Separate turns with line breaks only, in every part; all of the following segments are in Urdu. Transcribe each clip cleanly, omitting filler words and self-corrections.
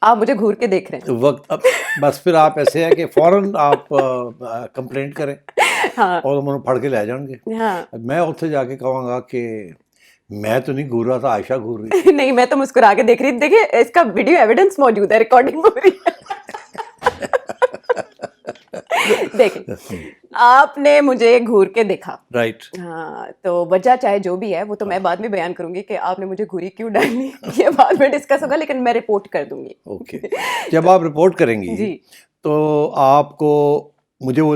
آپ مجھے گھور کے دیکھ رہے
وقت اب بس پھر آپ ایسے ہیں کہ فوراً آپ کمپلینٹ کریں
ہیں. ہاں
اور انہوں پڑھ کے لے جان گے.
ہاں.
میں اتنے جا کے کہوں گا کہ میں تو نہیں گھور رہا تھا، عائشہ گھور رہی تھی.
نہیں میں تو مسکرا کے دیکھ رہی تھی. دیکھیے اس کا ویڈیو ایویڈنس موجود ہے، ریکارڈنگ ہو رہی ہے. دیکھیں آپ نے مجھے گھور کے دیکھا،
رائٹ.
ہاں، تو وجہ چاہے جو بھی ہے وہ تو میں بعد میں بیان کروں گی کہ آپ نے مجھے گھوری کیوں ڈالنی، یہ بعد میں ڈسکس ہوگا، لیکن میں رپورٹ کر دوں گی.
اوکے. جب آپ رپورٹ کریں گی
جی
تو آپ کو مجھے وہ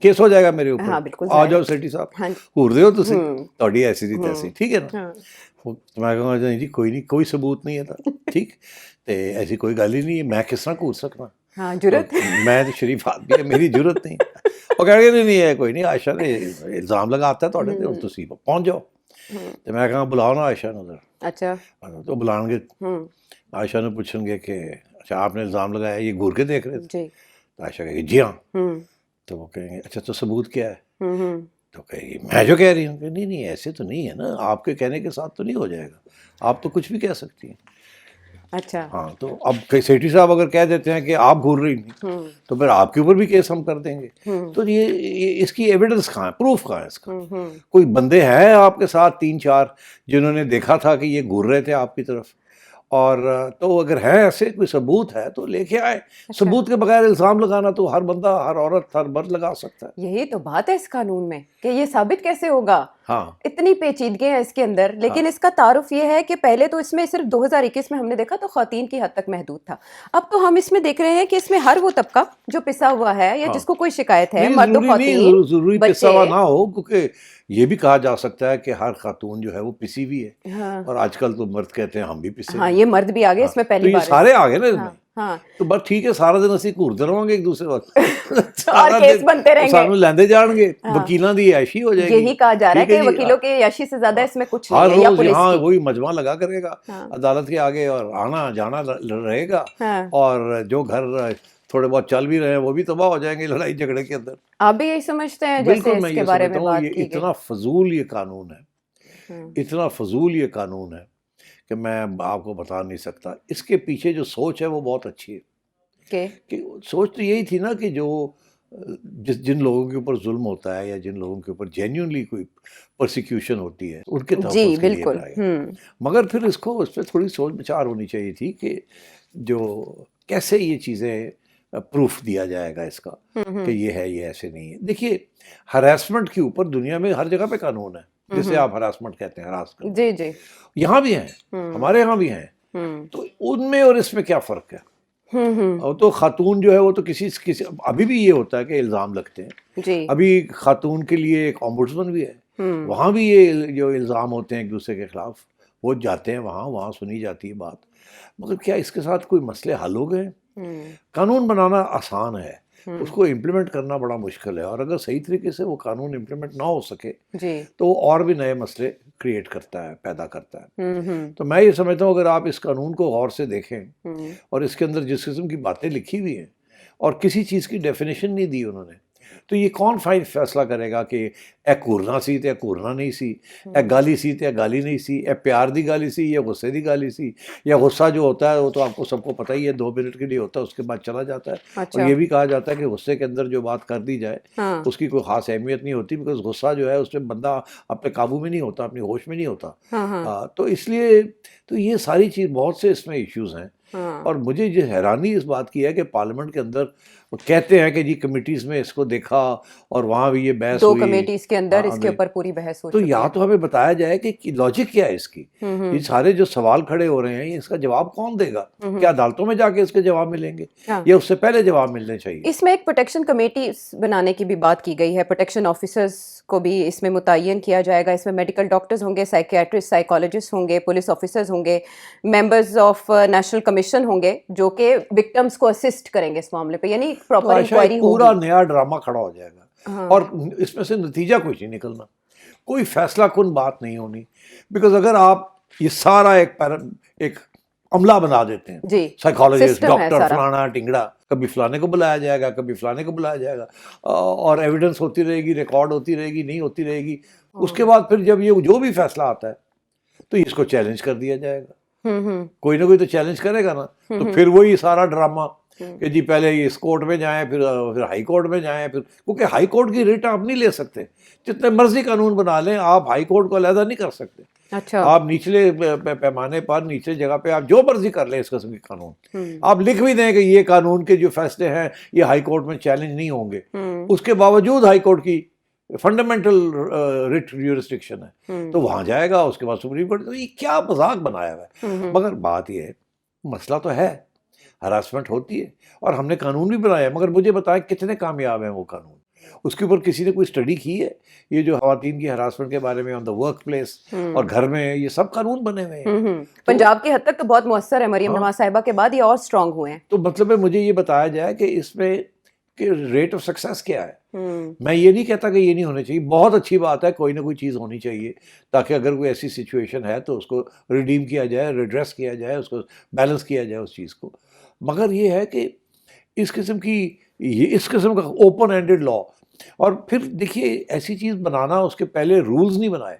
کیس ہو جائے گا میرے اوپر.
ہاں بالکل.
آ جاؤ سیٹی صاحب،
ہاں
گھور دے ہو تسی، تہاڈی ایسی دی تیسی، ٹھیک ہے نا.
ہاں
تو میں کہوں گا جی کوئی نہیں، کوئی ثبوت نہیں ہے تھا، ٹھیک تے ایسی کوئی گل ہی نہیں ہے، میں کس طرح گھور سکنا.
ہاں جرت.
میں تو شریف آدمی ہے، میری ضرورت نہیں. وہ کہہ گے نہیں ہے کوئی نہیں، عائشہ نے الزام لگاتا ہے تھوڑے تے، تسی پہنچ جاؤ. تو میں کہاں بلاؤ نا عائشہ نے ادھر.
اچھا.
تو بلان گے، عائشہ نے پوچھیں گے کہ اچھا آپ نے الزام لگایا، یہ گھور کے دیکھ رہے تھے؟
جی.
تو عائشہ کہے گی جی ہاں. تو وہ کہیں گے اچھا تو ثبوت کیا ہے؟ تو کہے گی میں جو کہہ رہی ہوں کہ نہیں نہیں ایسے تو نہیں ہے نا، آپ کے کہنے کے ساتھ تو نہیں ہو جائے گا، آپ تو کچھ بھی کہہ سکتی ہیں.
اچھا.
ہاں تو اب سیٹھی صاحب اگر کہہ دیتے ہیں کہ آپ گھور رہی نہیں تو پھر آپ کے اوپر بھی کیس ہم کر دیں گے. تو یہ اس کی ایویڈنس کہاں ہے، پروف کہاں ہے اس کا؟ کوئی بندے ہیں آپ کے ساتھ 3-4 جنہوں نے دیکھا تھا کہ یہ گھور رہے تھے آپ کی طرف؟ اور تو اگر ہے ایسے کوئی ثبوت ہے تو لے کے آئے. ثبوت کے بغیر الزام لگانا تو ہر بندہ، ہر عورت، ہر مرد لگا سکتا ہے.
یہی تو بات ہے اس قانون میں کہ یہ ثابت کیسے ہوگا.
ہاں
اتنی پیچیدگی ہیں اس کے اندر، لیکن اس کا تعارف یہ ہے کہ پہلے تو اس میں صرف 2021 میں ہم نے دیکھا تو خواتین کی حد تک محدود تھا. اب تو ہم اس میں دیکھ رہے ہیں کہ اس میں ہر وہ طبقہ جو پسا ہوا ہے یا جس کو کوئی شکایت ہے، مرد و خواتین،
ضروری پسا ہوا نہ ہو، کیونکہ یہ بھی کہا جا سکتا ہے کہ ہر خاتون جو ہے وہ پسی ہوئی ہے، اور آج کل تو مرد کہتے ہیں ہم بھی پسے.
ہاں یہ مرد بھی آگے اس میں پہلی
تو یہ
بار
سارے آگے نا اس میں.
ہاں
تو بس ٹھیک ہے، سارا دن اسی گھورتے رہو گے ایک دوسرے وقت،
اور کیس بنتے رہیں گے،
سانو لیندے جان گے، وکیلاں دی عیشی ہو جائے گی.
یہی کہا جا رہا ہے کہ وکیلوں کی عیاشی سے زیادہ اس میں کچھ نہیں
ہر
ہے. یا
روز
پولیس
یہاں
کی
وہی مجمع لگا کرے گا عدالت کے آگے، اور آنا جانا رہے گا، اور جو گھر تھوڑے بہت چل بھی رہے ہیں وہ بھی تباہ ہو جائیں گے لڑائی جھگڑے کے اندر.
آپ بھی یہی سمجھتے ہیں؟
بالکل میں یہ سمجھتا ہوں یہ اتنا فضول یہ قانون ہے، اتنا فضول یہ قانون ہے کہ میں آپ کو بتا نہیں سکتا. اس کے پیچھے جو سوچ ہے وہ بہت اچھی ہے. کہ سوچ تو یہی تھی نا کہ جو جن لوگوں کے اوپر ظلم ہوتا ہے یا جن لوگوں کے اوپر جینیونلی کوئی پرسیکیوشن ہوتی ہے ان کے تحفظ کے لیے بنائے. مگر پھر اس پہ تھوڑی سوچ بچار ہونی چاہیے تھی کہ جو کیسے یہ چیزیں پروف دیا جائے گا اس کا کہ یہ ہے، یہ ایسے نہیں ہے. دیکھیے ہراسمنٹ کے اوپر دنیا میں ہر جگہ پہ قانون ہے، جسے آپ ہراسمنٹ کہتے ہیں، ہراس کرتے ہیں.
جی
یہاں بھی ہیں، ہمارے یہاں بھی ہیں. تو ان میں اور اس میں کیا فرق ہے؟ اور تو خاتون جو ہے وہ تو کسی ابھی بھی یہ ہوتا ہے کہ الزام لگتے ہیں. ابھی خاتون کے لیے ایک اومبڈسمن بھی ہے، وہاں بھی یہ جو الزام ہوتے ہیں ایک دوسرے کے خلاف وہ جاتے ہیں، وہاں سنی جاتی ہے بات. مگر کیا اس کے ساتھ کوئی مسئلے حل ہو گئے؟ قانون بنانا آسان ہے، اس کو امپلیمنٹ کرنا بڑا مشکل ہے. اور اگر صحیح طریقے سے وہ قانون امپلیمنٹ نہ ہو سکے تو وہ اور بھی نئے مسئلے کریٹ کرتا ہے، پیدا کرتا ہے. تو میں یہ سمجھتا ہوں اگر آپ اس قانون کو غور سے دیکھیں اور اس کے اندر جس قسم کی باتیں لکھی ہوئی ہیں اور کسی چیز کی ڈیفینیشن نہیں دی انہوں نے، تو یہ کون فیصلہ کرے گا کہ اے گھورنا سی تے گھورنا نہیں سی، اے گالی سی تے گالی نہیں سی، اے پیار دی گالی سی یا غصے دی گالی سی؟ یا غصہ جو ہوتا ہے وہ تو آپ کو سب کو پتہ ہی ہے 2 منٹ کے لیے ہوتا ہے، اس کے بعد چلا جاتا ہے. اور یہ بھی کہا جاتا ہے کہ غصے کے اندر جو بات کر دی جائے اس کی کوئی خاص اہمیت نہیں ہوتی، بیکاز غصہ جو ہے اس میں بندہ اپنے قابو میں نہیں ہوتا، اپنی ہوش میں نہیں ہوتا. تو اس لیے تو یہ ساری چیز بہت سے اس میں ایشوز ہیں. اور مجھے جو حیرانی اس بات کی ہے کہ پارلیمنٹ کے اندر وہ کہتے ہیں کہ جی کمیٹیز میں اس کو دیکھا اور وہاں بھی یہ بحث ہوئی،
2 کمیٹیز کے اندر اس کے اوپر پوری بحث ہو
تو
چکی ہے.
یا تو ہمیں بتایا جائے کہ لاجک کیا ہے اس کی. یہ سارے جو سوال کھڑے ہو رہے ہیں اس کا جواب کون دے گا؟ کیا عدالتوں میں جا کے اس کے جواب ملیں گے یا اس سے پہلے جواب ملنے چاہیے؟
اس میں ایک پروٹیکشن کمیٹی بنانے کی بھی بات کی گئی ہے، پروٹیکشن آفیسرز کو بھی اس میں متعین کیا جائے گا. اس میں میڈیکل ڈاکٹرز ہوں گے، سائیکیٹرسٹ، سائیکالوجسٹ ہوں گے، پولیس آفیسرز ہوں گے، ممبرز آف نیشنل کمیشن ہوں گے جو کہ وکٹمز کو اسسٹ کریں گے اس معاملے پہ. یعنی پراپر انکوائری ہوگی.
پورا نیا ڈرامہ کھڑا ہو جائے گا اور اس میں سے نتیجہ کچھ نہیں نکلنا، کوئی فیصلہ کن بات نہیں ہونی. بیکاز اگر آپ یہ سارا ایک عملہ بنا دیتے ہیں، سائیکالوجسٹ، ڈاکٹر، فلانا ٹنگڑا، کبھی فلانے کو بلایا جائے گا، کبھی فلانے کو بلایا جائے گا، اور ایویڈنس ہوتی رہے گی، ریکارڈ ہوتی رہے گی، نہیں ہوتی رہے گی. اس کے بعد پھر جب یہ جو بھی فیصلہ آتا ہے تو اس کو چیلنج کر دیا جائے گا. کوئی نہ کوئی تو چیلنج کرے گا نا. تو پھر وہی سارا ڈرامہ کہ جی پہلے اس کورٹ میں جائیں پھر ہائی کورٹ میں جائیں پھر, کیونکہ ہائی کورٹ کی ریٹ آپ نہیں لے سکتے. جتنے مرضی قانون بنا لیں آپ ہائی کورٹ کو علیحدہ نہیں کر سکتے.
اچھا,
آپ نچلے پیمانے پر نچلے جگہ پہ آپ جو مرضی کر لیں اس قسم کے قانون. آپ لکھ بھی دیں کہ یہ قانون کے جو فیصلے ہیں یہ ہائی کورٹ میں چیلنج نہیں ہوں گے, اس کے باوجود ہائی کورٹ کی فنڈامنٹل ریٹ جیورسڈکشن ہے تو وہاں جائے گا, اس کے بعد سپریم کورٹ. تو یہ کیا مذاق بنایا ہوا ہے. مگر بات یہ ہے مسئلہ تو ہے, ہراسمنٹ ہوتی ہے اور ہم نے قانون بھی بنایا, مگر مجھے بتائیں کتنے کامیاب ہیں وہ قانون. اس کے اوپر کسی نے کوئی اسٹڈی کی ہے؟ یہ جو خواتین کی ہراسمنٹ کے بارے میں آن دا ورک پلیس اور گھر میں یہ سب قانون بنے ہوئے ہیں.
پنجاب کی حد تک تو بہت مؤثر ہے, مریم نواز صاحبہ کے بعد یہ اور اسٹرانگ ہوئے ہیں.
تو مطلب ہے مجھے یہ بتایا جائے کہ اس میں کہ ریٹ آف سکسیس کیا ہے. میں یہ نہیں کہتا کہ یہ نہیں ہونا چاہیے, بہت اچھی بات ہے, کوئی نہ کوئی چیز ہونی چاہیے تاکہ اگر کوئی ایسی سچویشن ہے تو اس کو ریڈیم کیا جائے, ریڈریس کیا جائے, اس کو بیلنس کیا جائے اس چیز کو. مگر یہ ہے کہ اس قسم کا اوپن ہینڈڈ لا, اور پھر دیکھیے ایسی چیز بنانا, اس کے پہلے رولز نہیں بنائے.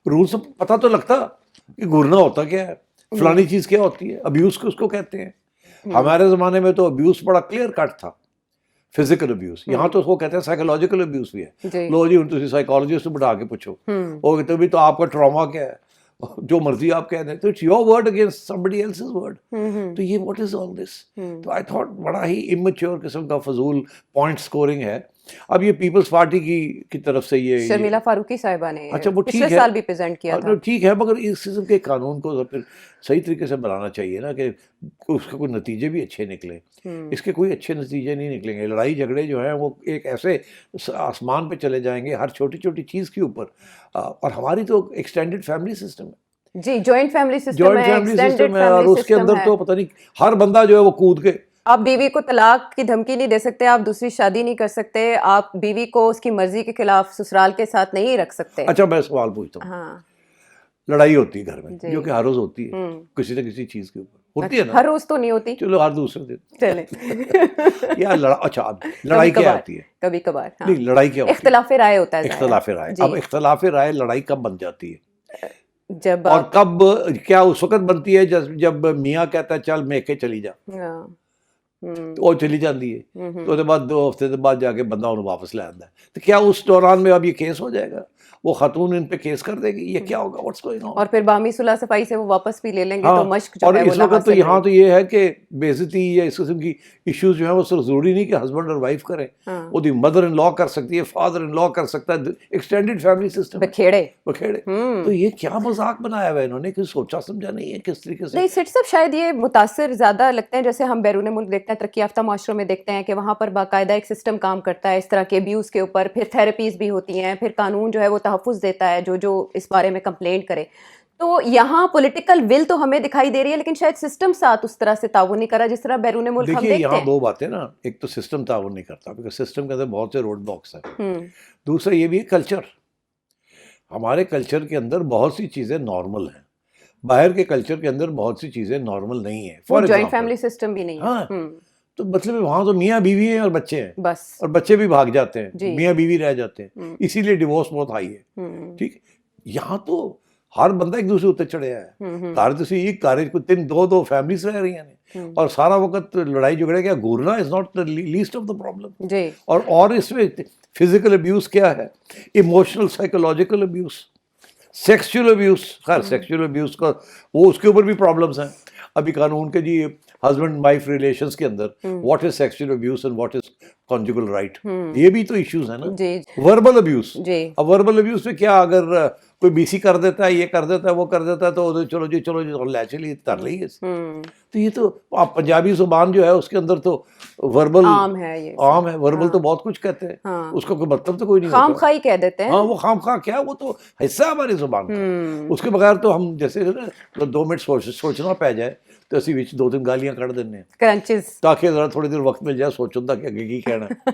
رولز پتہ تو لگتا کہ گھرنا ہوتا کیا ہے, فلانی چیز کیا ہوتی ہے, ابیوز کو اس کو کہتے ہیں. ہمارے زمانے میں تو ابیوز بڑا کلیئر کٹ تھا, فزیکل ابیوز. یہاں تو اس کو کہتے ہیں سائیکولوجیکل ابیوز بھی ہے. لو جی تم سائیکالوجسٹ بٹھا کے پوچھو تبھی تو آپ کا ٹراما کیا ہے, جو مرضی آپ کہہ دیں تو it's your word against somebody else's word. تو یہ واٹ از آل دس. تو آئی تھاٹ بڑا ہی امیچور قسم کا فضول پوائنٹ سکورنگ ہے. اب یہ پیپلز پارٹی کی طرف سے یہ
شرمیلا فاروقی صاحبہ نے
اچھا وہ
پچھلے سال بھی پریزنٹ کیا تھا.
ٹھیک ہے, مگر اس قسم کے قانون کو پھر صحیح طریقے سے بنانا چاہیے نا کہ اس کے کوئی نتیجے بھی اچھے نکلیں. اس کے کوئی اچھے نتیجے نہیں نکلیں گے. لڑائی جھگڑے جو ہیں وہ ایک ایسے آسمان پہ چلے جائیں گے ہر چھوٹی چھوٹی چیز کے اوپر. اور ہماری تو ایکسٹینڈڈ فیملی سسٹم ہے
جی, جوائنٹ فیملی سسٹم ہے,
اور اس کے اندر تو پتہ نہیں ہر بندہ جو ہے وہ کود کے.
آپ بیوی کو طلاق کی دھمکی نہیں دے سکتے, آپ دوسری شادی نہیں کر سکتے, آپ بیوی کو اس کی مرضی کے خلاف سسرال کے ساتھ نہیں رکھ سکتے.
اچھا میں سوال پوچھتا ہوں.
ہاں,
لڑائی ہوتی ہے گھر میں جو کہ ہر روز ہوتی ہے کسی نہ کسی چیز کے اوپر ہوتی ہے نا.
ہر روز تو نہیں ہوتی,
چلو ہر دوسرے دن
چلیں
یا اچھا لڑائی کیا ہوتی ہے
کبھی کبھار.
نہیں لڑائی کیا ہوتی ہے,
اختلاف رائے ہوتا ہے.
اختلاف رائے. اب اختلاف رائے لڑائی کب بن جاتی ہے
جب,
اور کب کیا اس وقت بنتی ہے جب میاں کہتا ہے چل میکے چلی جا, وہ چلی جاتی ہے تو اس کے بعد 2 ہفتے کے بعد جا کے بندہ انہوں واپس لے آتا ہے. تو کیا اس دوران میں اب یہ کیس ہو جائے گا, وہ خاتون ان پہ کیس کر دے گی, یہ کیا ہوگا, واٹس گوئنگ آن.
اور پھر باہمی صلح صفائی سے وہ واپس بھی لے لیں گے تو مشق جو
اور
ہے
اس وقت تو یہاں تو یہ ہے کہ بے عزتی یا اس قسم کی ایشوز جو ہیں وہ صرف ضروری نہیں کہ ہسبینڈ اور وائف کریں, وہ دی مدر ان لا کر سکتی ہے, فادر ان لا کر سکتا ہے, ایکسٹینڈڈ فیملی سسٹم
بکھیڑے.
تو یہ کیا مذاق بنایا ہوا ہے انہوں نے, کہ سوچا سمجھا نہیں ہے کس طریقے سے.
نہیں سیٹ صاحب, شاید یہ متاثر زیادہ لگتے ہیں جیسے ہم بیرون ملک دیکھتے ہیں, ترقی یافتہ معاشروں میں دیکھتے ہیں کہ وہاں پر باقاعدہ ایک سسٹم کام کرتا ہے اس طرح کے ابیوز کے اوپر, پھر تھراپیز بھی ہوتی ہیں, پھر قانون جو ہے وہ تحفظ دیتا ہے جو اس بارے میں کمپلینٹ کرے. تو یہاں پولیٹیکل ول تو ہمیں دکھائی دے رہی ہے لیکن شاید سسٹم ساتھ اس طرح سے تعاون نہیں کر رہا جس طرح بیرون ملک ہم دیکھتے ہیں.
یہاں 2 باتیں نا, ایک تو سسٹم تعاون نہیں کرتا کیونکہ سسٹم کے اندر بہت سے روڈ بلاکس ہیں. دوسرا یہ بھی ہے کلچر. ہمارے کلچر کے اندر بہت سی چیزیں نارمل ہیں, باہر کے کلچر کے اندر بہت سی چیزیں نارمل نہیں ہیں. فار
جوائنٹ فیملی سسٹم بھی نہیں ہے.
ہاں تو مطلب وہاں تو میاں بیوی ہیں اور بچے ہیں
بس,
اور بچے بھی بھاگ جاتے ہیں, میاں بیوی رہ جاتے ہیں, اسی لیے ڈیورس بہت ہائی ہے. ٹھیک, یہاں تو ہر بندہ ایک دوسرے اتنے چڑھیا ہے. کار تو یہ کارج کو 2 فیملیز رہ رہی ہیں اور سارا وقت لڑائی جھگڑے کیا, گھورنا is not the least of the problem. اور اس میں فزیکل ابیوز کیا ہے, emotional psychological abuse, sexual abuse. خیر سیکسچل ابیوز کا وہ اس کے اوپر بھی پرابلمس ہیں. ابھی قانون کے جی ہسبینڈ وائف ریلیشنز کے اندر what is sexual abuse and what is conjugal right, یہ بھی تو ایشوز ہیں نا. وربل ابیوز, اب وربل ابیوز میں کیا, اگر کوئی بی سی کر دیتا ہے, یہ کر دیتا ہے, وہ کر دیتا ہے, تو چلو جی لے چلیے تر لیے. تو یہ تو پنجابی زبان جو ہے اس کے اندر تو وربل عام ہے. وربل تو بہت کچھ کہتے ہیں, اس کا کوئی مطلب تو کوئی نہیں,
خام خواہی کہہ دیتے ہیں.
ہاں وہ خام خواہ کیا, وہ تو حصہ ہے ہماری زبان کا. اس کے بغیر تو ہم جیسے 2 منٹ سوچنا پہ جائے تو اسی 2-3 گالیاں کر دینے ہیں
کرنچز,
تاکہ ذرا تھوڑی دیر وقت مل جائے سوچوں تھا کہ آگے کی کہنا ہے.